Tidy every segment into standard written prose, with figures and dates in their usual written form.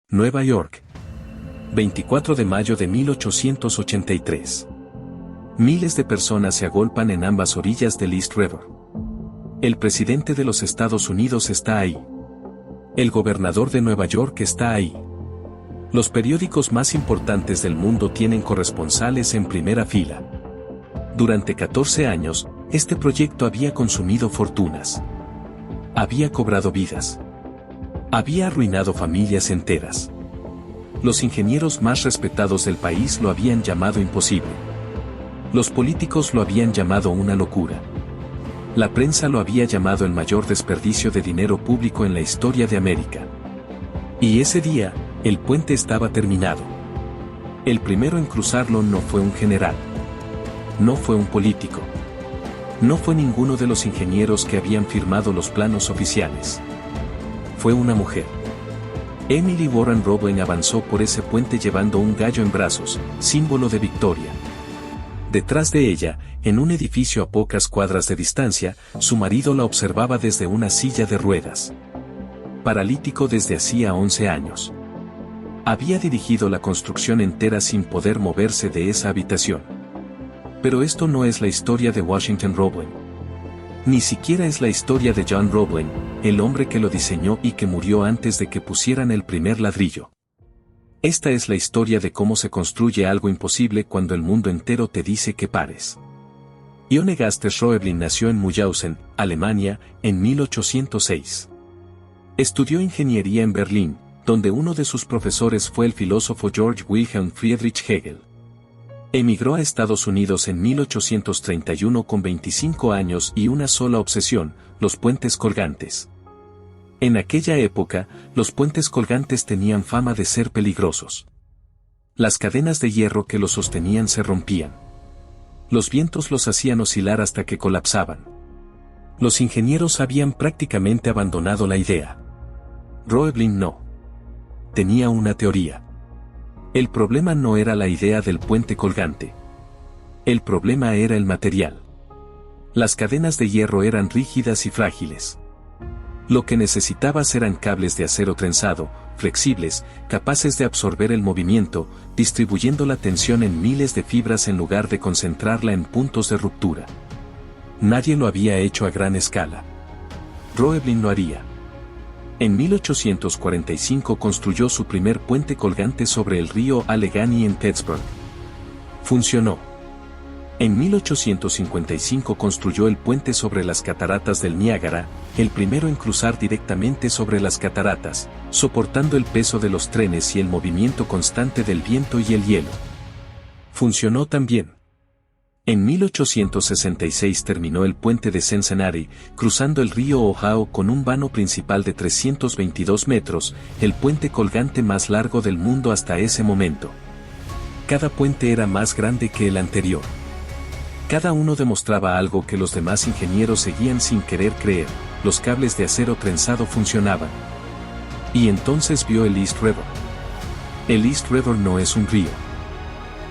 Nueva York. 24 de mayo de 1883. Miles de personas se agolpan en ambas orillas del East River. El presidente de los Estados Unidos está ahí. El gobernador de Nueva York está ahí. Los periódicos más importantes del mundo tienen corresponsales en primera fila. Durante 14 años, este proyecto había consumido fortunas. Había cobrado vidas. Había arruinado familias enteras. Los ingenieros más respetados del país lo habían llamado imposible. Los políticos lo habían llamado una locura. La prensa lo había llamado el mayor desperdicio de dinero público en la historia de América. Y ese día, el puente estaba terminado. El primero en cruzarlo no fue un general. No fue un político. No fue ninguno de los ingenieros que habían firmado los planos oficiales. Fue una mujer. Emily Warren Roebling avanzó por ese puente llevando un gallo en brazos, símbolo de victoria. Detrás de ella, en un edificio a pocas cuadras de distancia, su marido la observaba desde una silla de ruedas. Paralítico desde hacía 11 años. Había dirigido la construcción entera sin poder moverse de esa habitación. Pero esto no es la historia de Washington Roebling. Ni siquiera es la historia de John Roebling, el hombre que lo diseñó y que murió antes de que pusieran el primer ladrillo. Esta es la historia de cómo se construye algo imposible cuando el mundo entero te dice que pares. Johann Gastes Roebling nació en Mühlhausen, Alemania, en 1806. Estudió ingeniería en Berlín, donde uno de sus profesores fue el filósofo Georg Wilhelm Friedrich Hegel. Emigró a Estados Unidos en 1831 con 25 años y una sola obsesión, los puentes colgantes. En aquella época, los puentes colgantes tenían fama de ser peligrosos. Las cadenas de hierro que los sostenían se rompían. Los vientos los hacían oscilar hasta que colapsaban. Los ingenieros habían prácticamente abandonado la idea. Roebling no. Tenía una teoría. El problema no era la idea del puente colgante. El problema era el material. Las cadenas de hierro eran rígidas y frágiles. Lo que necesitabas eran cables de acero trenzado, flexibles, capaces de absorber el movimiento, distribuyendo la tensión en miles de fibras en lugar de concentrarla en puntos de ruptura. Nadie lo había hecho a gran escala. Roebling lo haría. En 1845 construyó su primer puente colgante sobre el río Allegheny en Pittsburgh. Funcionó. En 1855 construyó el puente sobre las cataratas del Niágara, el primero en cruzar directamente sobre las cataratas, soportando el peso de los trenes y el movimiento constante del viento y el hielo. Funcionó también. En 1866 terminó el puente de Cincinnati, cruzando el río Ohio con un vano principal de 322 metros, el puente colgante más largo del mundo hasta ese momento. Cada puente era más grande que el anterior. Cada uno demostraba algo que los demás ingenieros seguían sin querer creer: los cables de acero trenzado funcionaban. Y entonces vio el East River. El East River no es un río.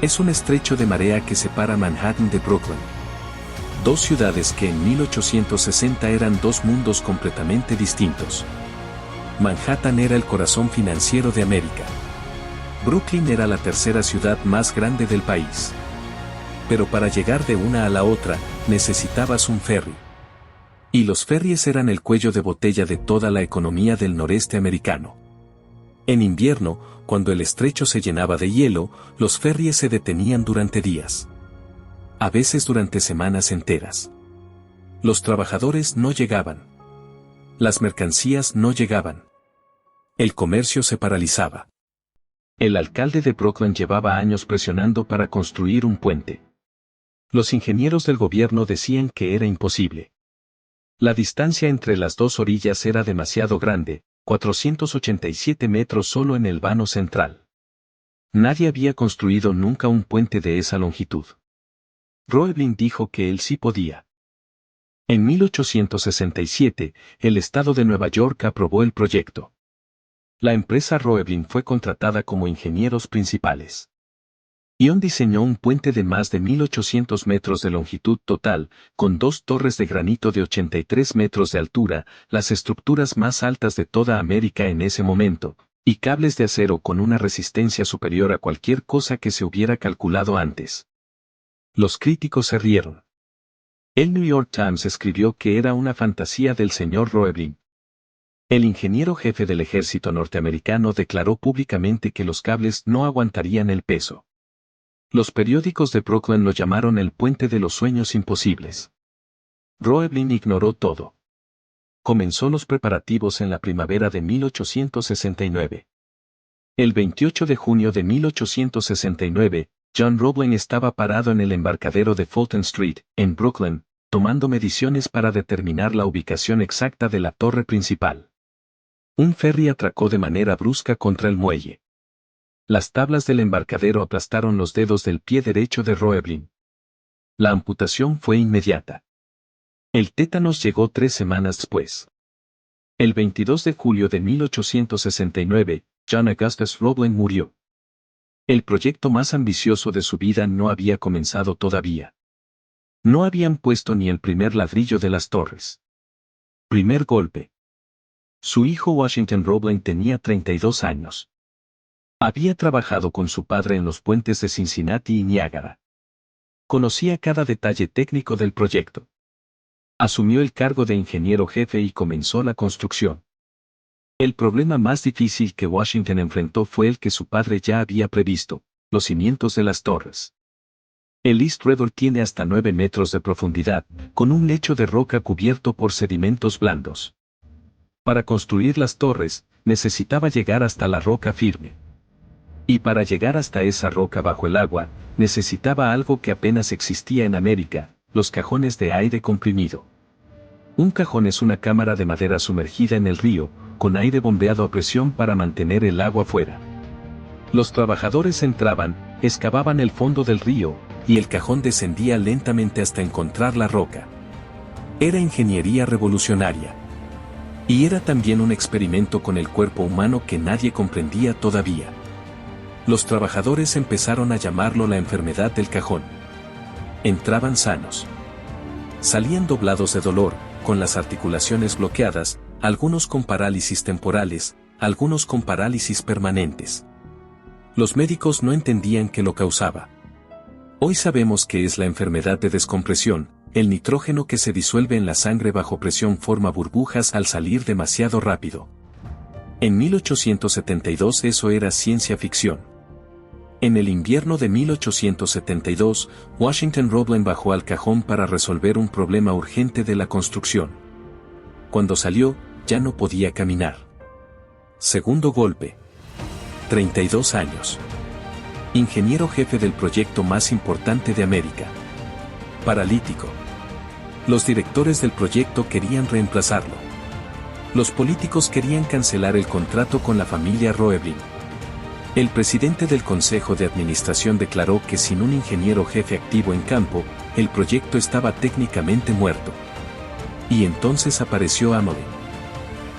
Es un estrecho de marea que separa Manhattan de Brooklyn. Dos ciudades que en 1860 eran dos mundos completamente distintos. Manhattan era el corazón financiero de América. Brooklyn era la tercera ciudad más grande del país. Pero para llegar de una a la otra, necesitabas un ferry. Y los ferries eran el cuello de botella de toda la economía del noreste americano. En invierno, cuando el estrecho se llenaba de hielo, los ferries se detenían durante días. A veces durante semanas enteras. Los trabajadores no llegaban. Las mercancías no llegaban. El comercio se paralizaba. El alcalde de Brooklyn llevaba años presionando para construir un puente. Los ingenieros del gobierno decían que era imposible. La distancia entre las dos orillas era demasiado grande, 487 metros solo en el vano central. Nadie había construido nunca un puente de esa longitud. Roebling dijo que él sí podía. En 1867, el estado de Nueva York aprobó el proyecto. La empresa Roebling fue contratada como ingenieros principales. Ion diseñó un puente de más de 1800 metros de longitud total, con dos torres de granito de 83 metros de altura, las estructuras más altas de toda América en ese momento, y cables de acero con una resistencia superior a cualquier cosa que se hubiera calculado antes. Los críticos se rieron. El New York Times escribió que era una fantasía del señor Roebling. El ingeniero jefe del ejército norteamericano declaró públicamente que los cables no aguantarían el peso. Los periódicos de Brooklyn lo llamaron el puente de los sueños imposibles. Roebling ignoró todo. Comenzó los preparativos en la primavera de 1869. El 28 de junio de 1869, John Roebling estaba parado en el embarcadero de Fulton Street, en Brooklyn, tomando mediciones para determinar la ubicación exacta de la torre principal. Un ferry atracó de manera brusca contra el muelle. Las tablas del embarcadero aplastaron los dedos del pie derecho de Roebling. La amputación fue inmediata. El tétanos llegó 3 semanas después. El 22 de julio de 1869, John Augustus Roebling murió. El proyecto más ambicioso de su vida no había comenzado todavía. No habían puesto ni el primer ladrillo de las torres. Primer golpe. Su hijo Washington Roebling tenía 32 años. Había trabajado con su padre en los puentes de Cincinnati y Niágara. Conocía cada detalle técnico del proyecto. Asumió el cargo de ingeniero jefe y comenzó la construcción. El problema más difícil que Washington enfrentó fue el que su padre ya había previsto: los cimientos de las torres. El East River tiene hasta 9 metros de profundidad, con un lecho de roca cubierto por sedimentos blandos. Para construir las torres, necesitaba llegar hasta la roca firme. Y para llegar hasta esa roca bajo el agua, necesitaba algo que apenas existía en América: los cajones de aire comprimido. Un cajón es una cámara de madera sumergida en el río, con aire bombeado a presión para mantener el agua fuera. Los trabajadores entraban, excavaban el fondo del río, y el cajón descendía lentamente hasta encontrar la roca. Era ingeniería revolucionaria. Y era también un experimento con el cuerpo humano que nadie comprendía todavía. Los trabajadores empezaron a llamarlo la enfermedad del cajón. Entraban sanos. Salían doblados de dolor, con las articulaciones bloqueadas, algunos con parálisis temporales, algunos con parálisis permanentes. Los médicos no entendían qué lo causaba. Hoy sabemos que es la enfermedad de descompresión. El nitrógeno que se disuelve en la sangre bajo presión forma burbujas al salir demasiado rápido. En 1872 eso era ciencia ficción. En el invierno de 1872, Washington Roebling bajó al cajón para resolver un problema urgente de la construcción. Cuando salió, ya no podía caminar. Segundo golpe. 32 años. Ingeniero jefe del proyecto más importante de América. Paralítico. Los directores del proyecto querían reemplazarlo. Los políticos querían cancelar el contrato con la familia Roebling. El presidente del Consejo de Administración declaró que sin un ingeniero jefe activo en campo, el proyecto estaba técnicamente muerto. Y entonces apareció Amelie.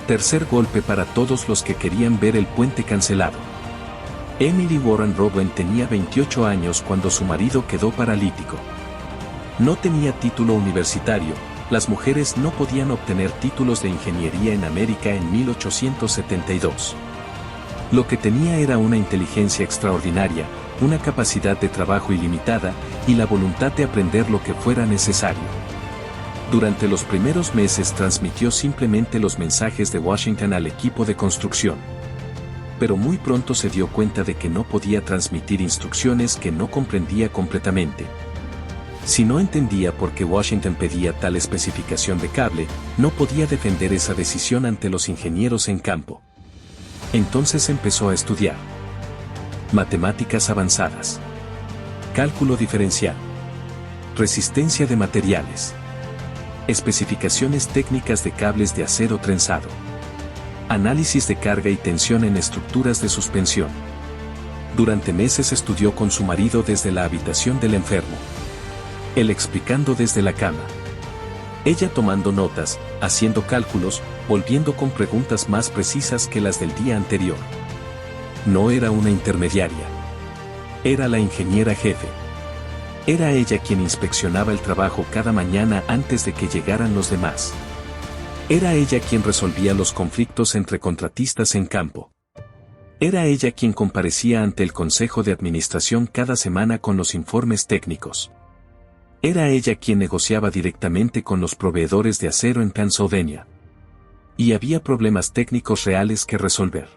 Tercer golpe para todos los que querían ver el puente cancelado. Emily Warren Roebling tenía 28 años cuando su marido quedó paralítico. No tenía título universitario. Las mujeres no podían obtener títulos de ingeniería en América en 1872. Lo que tenía era una inteligencia extraordinaria, una capacidad de trabajo ilimitada, y la voluntad de aprender lo que fuera necesario. Durante los primeros meses transmitió simplemente los mensajes de Washington al equipo de construcción. Pero muy pronto se dio cuenta de que no podía transmitir instrucciones que no comprendía completamente. Si no entendía por qué Washington pedía tal especificación de cable, no podía defender esa decisión ante los ingenieros en campo. Entonces empezó a estudiar matemáticas avanzadas, cálculo diferencial, resistencia de materiales, especificaciones técnicas de cables de acero trenzado, análisis de carga y tensión en estructuras de suspensión. Durante meses estudió con su marido desde la habitación del enfermo. Él explicando desde la cama. Ella tomando notas, haciendo cálculos, volviendo con preguntas más precisas que las del día anterior. No era una intermediaria. Era la ingeniera jefe. Era ella quien inspeccionaba el trabajo cada mañana antes de que llegaran los demás. Era ella quien resolvía los conflictos entre contratistas en campo. Era ella quien comparecía ante el Consejo de Administración cada semana con los informes técnicos. Era ella quien negociaba directamente con los proveedores de acero en Pennsylvania. Y había problemas técnicos reales que resolver.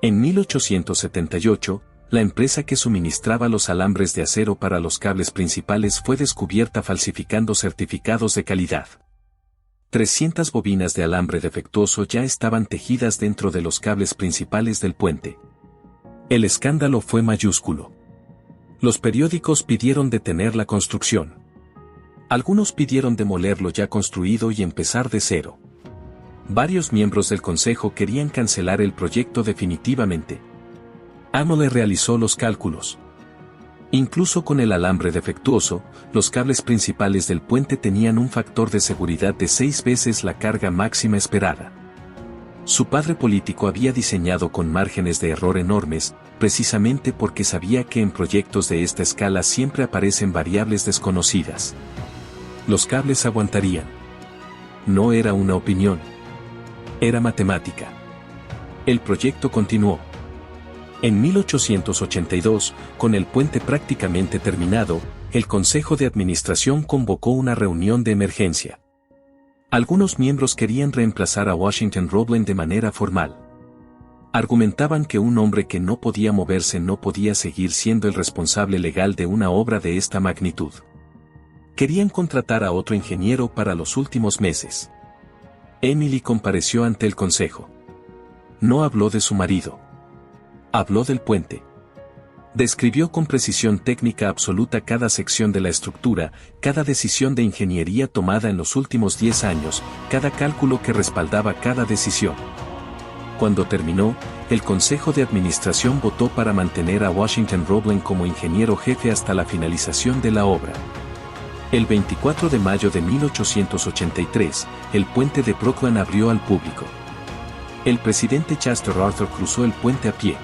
En 1878, la empresa que suministraba los alambres de acero para los cables principales fue descubierta falsificando certificados de calidad. 300 bobinas de alambre defectuoso ya estaban tejidas dentro de los cables principales del puente. El escándalo fue mayúsculo. Los periódicos pidieron detener la construcción. Algunos pidieron demoler lo ya construido y empezar de cero. Varios miembros del consejo querían cancelar el proyecto definitivamente. Amelie realizó los cálculos. Incluso con el alambre defectuoso, los cables principales del puente tenían un factor de seguridad de 6 veces la carga máxima esperada. Su padre político había diseñado con márgenes de error enormes, precisamente porque sabía que en proyectos de esta escala siempre aparecen variables desconocidas. Los cables aguantarían. No era una opinión. Era matemática. El proyecto continuó. En 1882, con el puente prácticamente terminado, el Consejo de Administración convocó una reunión de emergencia. Algunos miembros querían reemplazar a Washington Roebling de manera formal. Argumentaban que un hombre que no podía moverse no podía seguir siendo el responsable legal de una obra de esta magnitud. Querían contratar a otro ingeniero para los últimos meses. Emily compareció ante el consejo. No habló de su marido. Habló del puente. Describió con precisión técnica absoluta cada sección de la estructura, cada decisión de ingeniería tomada en los últimos 10 años, cada cálculo que respaldaba cada decisión. Cuando terminó, el Consejo de Administración votó para mantener a Washington Roebling como ingeniero jefe hasta la finalización de la obra. El 24 de mayo de 1883, el puente de Brooklyn abrió al público. El presidente Chester Arthur cruzó el puente a pie.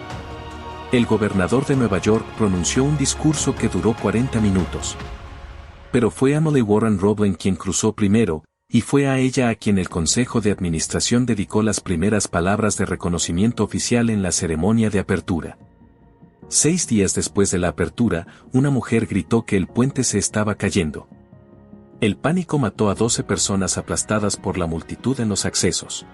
El gobernador de Nueva York pronunció un discurso que duró 40 minutos. Pero fue Amelie Warren Roebling quien cruzó primero, y fue a ella a quien el Consejo de Administración dedicó las primeras palabras de reconocimiento oficial en la ceremonia de apertura. 6 días después de la apertura, una mujer gritó que el puente se estaba cayendo. El pánico mató a 12 personas aplastadas por la multitud en los accesos.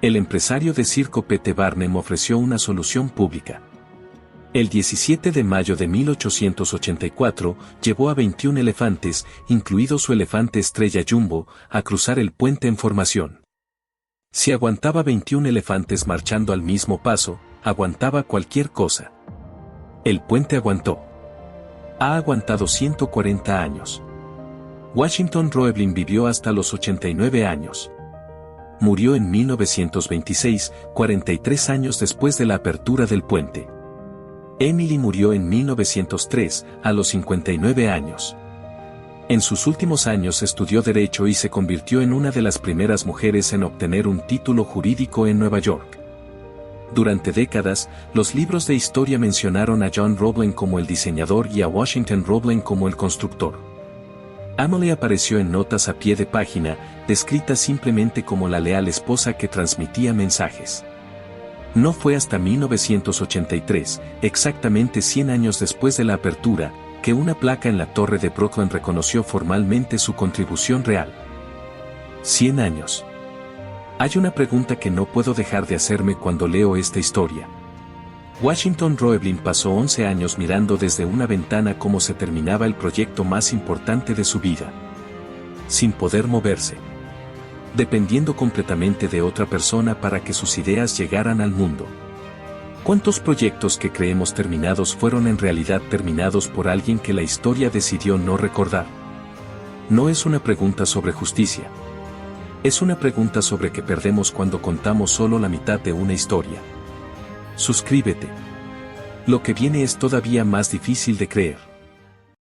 El empresario de circo P.T. Barnum ofreció una solución pública. El 17 de mayo de 1884, llevó a 21 elefantes, incluido su elefante estrella Jumbo, a cruzar el puente en formación. Si aguantaba 21 elefantes marchando al mismo paso, aguantaba cualquier cosa. El puente aguantó. Ha aguantado 140 años. Washington Roebling vivió hasta los 89 años. Murió en 1926, 43 años después de la apertura del puente. Emily murió en 1903, a los 59 años. En sus últimos años estudió Derecho y se convirtió en una de las primeras mujeres en obtener un título jurídico en Nueva York. Durante décadas, los libros de historia mencionaron a John Roebling como el diseñador y a Washington Roebling como el constructor. Amelie apareció en notas a pie de página, descrita simplemente como la leal esposa que transmitía mensajes. No fue hasta 1983, exactamente 100 años después de la apertura, que una placa en la torre de Brooklyn reconoció formalmente su contribución real. 100 años. Hay una pregunta que no puedo dejar de hacerme cuando leo esta historia. Washington Roebling pasó 11 años mirando desde una ventana cómo se terminaba el proyecto más importante de su vida. Sin poder moverse. Dependiendo completamente de otra persona para que sus ideas llegaran al mundo. ¿Cuántos proyectos que creemos terminados fueron en realidad terminados por alguien que la historia decidió no recordar? No es una pregunta sobre justicia. Es una pregunta sobre qué perdemos cuando contamos solo la mitad de una historia. Suscríbete. Lo que viene es todavía más difícil de creer.